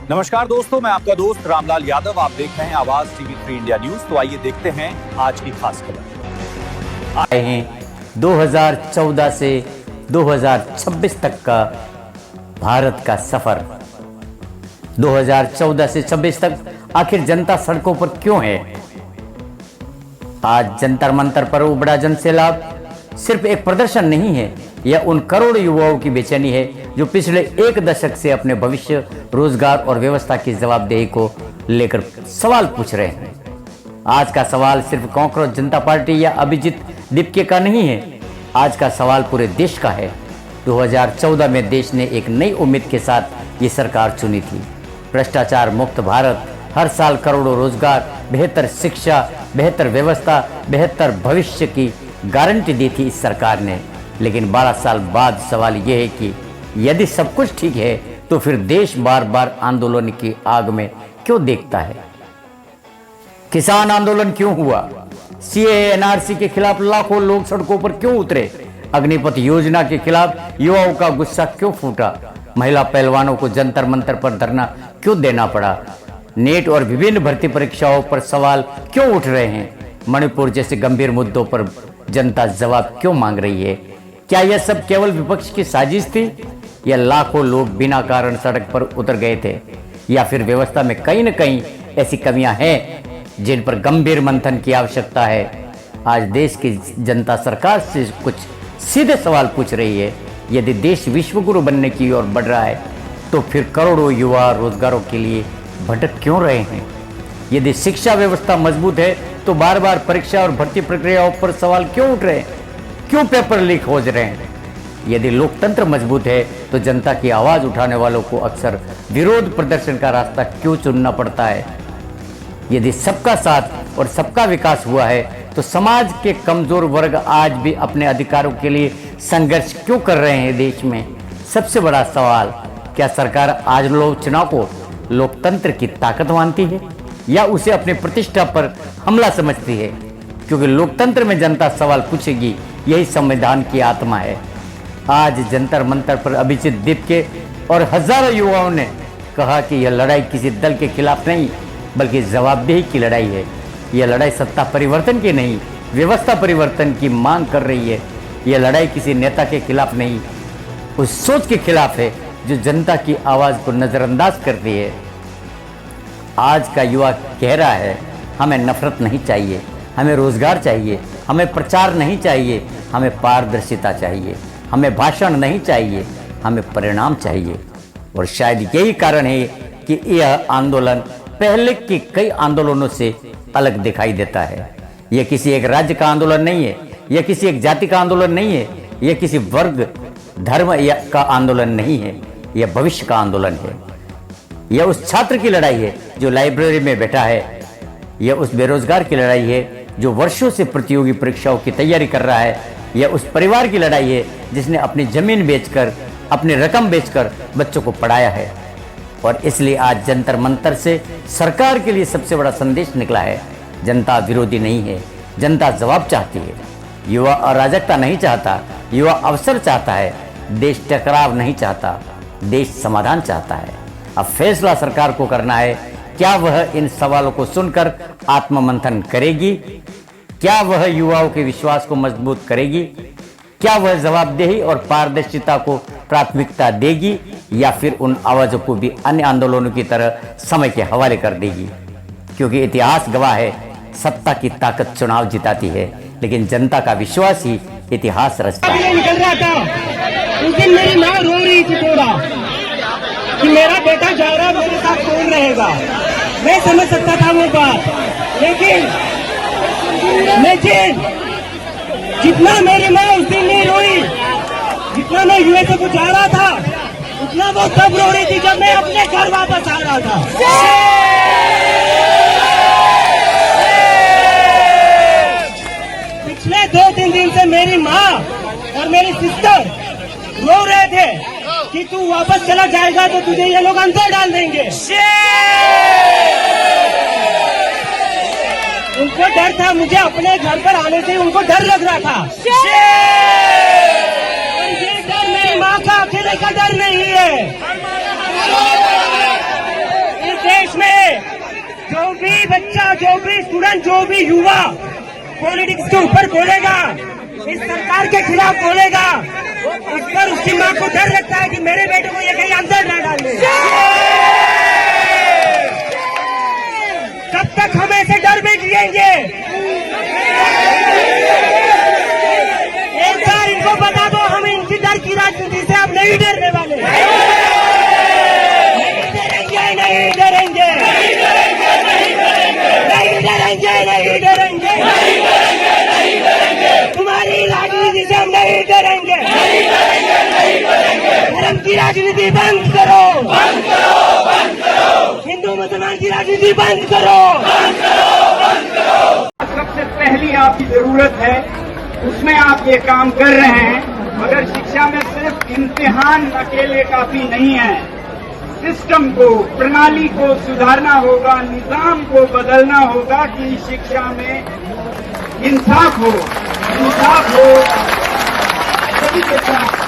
नमस्कार दोस्तों, मैं आपका दोस्त रामलाल यादव। आप देख रहे हैं आवाज TV3 इंडिया न्यूज। तो आइए देखते हैं आज की खास खबर। आए हैं 2014 से 2026 तक का भारत का सफर। 2014 से 26 तक आखिर जनता सड़कों पर क्यों है? आज जंतर मंतर पर उमड़ा जन सैलाब सिर्फ एक प्रदर्शन नहीं है, यह उन करोड़ों युवाओं की बेचैनी है जो पिछले एक दशक से अपने भविष्य, रोजगार और व्यवस्था की जवाबदेही को लेकर सवाल पूछ रहे हैं। आज का सवाल सिर्फ कांग्रेस जनता पार्टी या अभिजीत दीपके का नहीं है, आज का सवाल पूरे देश का है। 2014 में देश ने एक नई उम्मीद के साथ ये सरकार चुनी थी। भ्रष्टाचार मुक्त भारत, हर साल करोड़ों रोजगार, बेहतर शिक्षा, बेहतर व्यवस्था, बेहतर भविष्य की गारंटी दी थी इस सरकार ने। लेकिन 12 साल बाद सवाल यह है कि यदि सब कुछ ठीक है तो फिर देश बार बार आंदोलन की आग में क्यों देखता है? किसान आंदोलन क्यों हुआ? सीएए एनआरसी के खिलाफ लाखों लोग सड़कों पर क्यों उतरे? अग्निपथ योजना के खिलाफ युवाओं का गुस्सा क्यों फूटा? महिला पहलवानों को जंतर मंतर पर धरना क्यों देना पड़ा? नेट और विभिन्न भर्ती परीक्षाओं पर सवाल क्यों उठ रहे हैं? मणिपुर जैसे गंभीर मुद्दों पर जनता जवाब क्यों मांग रही है? क्या यह सब केवल विपक्ष की साजिश थी, या लाखों लोग बिना कारण सड़क पर उतर गए थे, या फिर व्यवस्था में कहीं न कहीं ऐसी कमियां हैं जिन पर गंभीर मंथन की आवश्यकता है? आज देश की जनता सरकार से कुछ सीधे सवाल पूछ रही है। यदि देश विश्वगुरु बनने की ओर बढ़ रहा है तो फिर करोड़ों युवा रोजगारों के लिए भटक क्यों रहे हैं? यदि शिक्षा व्यवस्था मजबूत है तो बार बार परीक्षा और भर्ती प्रक्रियाओं पर सवाल क्यों उठ रहे हैं? क्यों पेपर लीक हो रहे हैं? यदि लोकतंत्र मजबूत है तो जनता की आवाज उठाने वालों को अक्सर विरोध प्रदर्शन का रास्ता क्यों चुनना पड़ता है? यदि सबका साथ और सबका विकास हुआ है तो समाज के कमजोर वर्ग आज भी अपने अधिकारों के लिए संघर्ष क्यों कर रहे हैं देश में? सबसे बड़ा सवाल, क्या सरकार आज चुनाव को लोकतंत्र की ताकत मानती है या उसे अपनी प्रतिष्ठा पर हमला समझती है? क्योंकि लोकतंत्र में जनता सवाल पूछेगी, यही संविधान की आत्मा है। आज जंतर मंतर पर अभिजीत दीपके और हजारों युवाओं ने कहा कि यह लड़ाई किसी दल के खिलाफ नहीं बल्कि जवाबदेही की लड़ाई है। यह लड़ाई सत्ता परिवर्तन की नहीं, व्यवस्था परिवर्तन की मांग कर रही है। यह लड़ाई किसी नेता के खिलाफ नहीं, उस सोच के खिलाफ है जो जनता की आवाज को नजरअंदाज करती है। आज का युवा कह रहा है, हमें नफरत नहीं चाहिए, हमें रोजगार चाहिए, हमें प्रचार नहीं चाहिए, हमें पारदर्शिता चाहिए, हमें भाषण नहीं चाहिए, हमें परिणाम चाहिए। और शायद यही कारण है कि यह आंदोलन पहले के कई आंदोलनों से अलग दिखाई देता है। यह किसी एक राज्य का आंदोलन नहीं है, यह किसी एक जाति का आंदोलन नहीं है, यह किसी वर्ग, धर्म का आंदोलन नहीं है, यह भविष्य का आंदोलन है। यह उस छात्र की लड़ाई है जो लाइब्रेरी में बैठा है, यह उस बेरोजगार की लड़ाई है जो वर्षों से प्रतियोगी परीक्षाओं की तैयारी कर रहा है, यह उस परिवार की लड़ाई है जिसने अपनी जमीन बेचकर, अपनी रकम बेचकर बच्चों को पढ़ाया है। और इसलिए आज जंतर मंतर से सरकार के लिए सबसे बड़ा संदेश निकला है, जनता विरोधी नहीं है, जनता जवाब चाहती है। युवा अराजकता नहीं चाहता, युवा अवसर चाहता है। देश टकराव नहीं चाहता, देश समाधान चाहता है। अब फैसला सरकार को करना है, क्या वह इन सवालों को सुनकर आत्ममंथन करेगी? क्या वह युवाओं के विश्वास को मजबूत करेगी? क्या वह जवाबदेही और पारदर्शिता को प्राथमिकता देगी, या फिर उन आवाजों को भी अन्य आंदोलनों की तरह समय के हवाले कर देगी? क्योंकि इतिहास गवाह है, सत्ता की ताकत चुनाव जिताती है, लेकिन जनता का विश्वास ही इतिहास रचता है। निकल रहा था उस दिन मेरी माँ रो रही थी थोड़ा कि मेरा बेटा जा रहा है, मेरे साथ कौन रहेगा। मैं समझ सकता था वो बात, लेकिन जितना मेरी माँ उस दिन नहीं रोई, जितना मैं यूएसए को जा रहा था, उतना वो तब रो रही थी जब मैं अपने घर वापस आ रहा था। पिछले 2-3 दिन से मेरी माँ और मेरी सिस्टर रो रहे थे कि तू वापस चला जाएगा तो तुझे ये लोग अंदर डाल देंगे। उनको डर था, मुझे अपने घर पर आने से उनको डर लग रहा था। ये डर मेरी माँ का अकेले का डर नहीं है, भी बच्चा, जो भी स्टूडेंट, जो भी युवा पॉलिटिक्स के ऊपर बोलेगा, इस सरकार के खिलाफ बोलेगा, उस पर उसकी माँ को डर लगता है कि मेरे बेटे को ये कहीं अंदर ना डाल दे। कब तक हम ऐसे डर में जिएंगे? एक बार इनको बता दो, हम इनकी डर की राजनीति से अब नहीं डरने वाले। नहीं डरेंगे, नहीं डरेंगे, नहीं डरेंगे, तुम्हारी राजनीति से हम नहीं डरेंगे। धर्म की राजनीति बंद करो, हिंदू मुसलमान की राजनीति बंद करो। सबसे पहली आपकी जरूरत है, उसमें आप ये काम कर रहे हैं, मगर शिक्षा में सिर्फ इम्तिहान अकेले काफी नहीं है। सिस्टम को, प्रणाली को सुधारना होगा, निजाम को बदलना होगा कि शिक्षा में इंसाफ हो, इंसाफ हो सभी के साथ।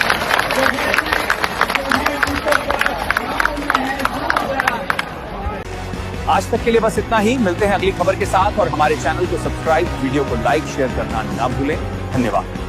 आज तक के लिए बस इतना ही। मिलते हैं अगली खबर के साथ और हमारे चैनल को सब्सक्राइब, वीडियो को लाइक, शेयर करना ना भूलें। धन्यवाद।